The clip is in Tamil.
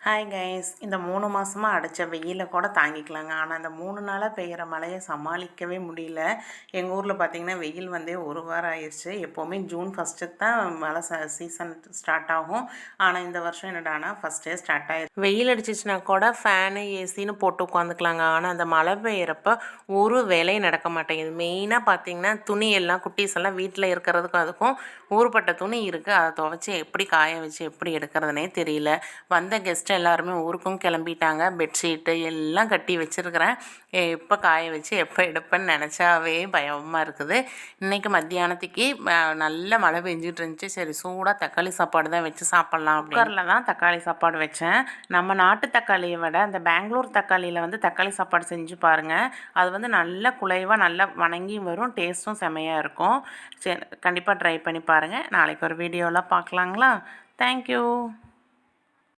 ஹாய் கைஸ், இந்த 3 மாதமா அடித்த வெயிலை கூட தாங்கிக்கலாங்க. ஆனால் இந்த 3 நாளாக பெய்கிற மழையை சமாளிக்கவே முடியல. எங்கள் ஊரில் பார்த்திங்கன்னா வெயில் வந்தே 1 வாரம் ஆயிடுச்சு. எப்போவுமே ஜூன் ஃபஸ்ட்டுக்கு தான் மழை சீசன் ஸ்டார்ட் ஆகும். ஆனால் இந்த வருஷம் என்னடானா ஃபஸ்ட்டே ஸ்டார்ட் ஆயிடுச்சு. வெயில் அடிச்சிச்சுன்னா கூட ஃபேனு ஏசின்னு போட்டு உட்காந்துக்கலாங்க. ஆனால் அந்த மழை பெய்கிறப்ப ஒரு வேலையும் நடக்க மாட்டேங்குது. மெயினாக பார்த்திங்கன்னா துணி எல்லாம் குட்டீஸ் எல்லாம் வீட்டில் இருக்கிறதுக்கும் அதுக்கும் ஊறுப்பட்ட துணி இருக்குது. அதை துவைச்சி எப்படி காய வச்சு எப்படி எடுக்கிறதுனே தெரியல. வந்த கெஸ்ட் எல்லாருமே ஊருக்கும் கிளம்பிட்டாங்க. பெட்ஷீட்டு எல்லாம் கட்டி வச்சுருக்கிறேன். எப்போ காய வச்சு எப்போ எடுப்பேன்னு நினச்சாவே பயமாக இருக்குது. இன்றைக்கி மத்தியானத்துக்கு நல்ல மழை பெஞ்சிட்டு இருந்துச்சு. சரி, சூடாக தக்காளி சாப்பாடு தான் வச்சு சாப்பிட்லாம். குக்கரில் தான் தக்காளி சாப்பாடு வச்சேன். நம்ம நாட்டு தக்காளியை விட அந்த பெங்களூர் தக்காளியில் வந்து தக்காளி சாப்பாடு செஞ்சு பாருங்கள். அது வந்து நல்ல குலைவாக நல்லா வணங்கி வரும். டேஸ்ட்டும் செமையாக இருக்கும். சரி, கண்டிப்பாக ட்ரை பண்ணி பாருங்கள். நாளைக்கு ஒரு வீடியோவில் பார்க்கலாங்களா? தேங்க்யூ.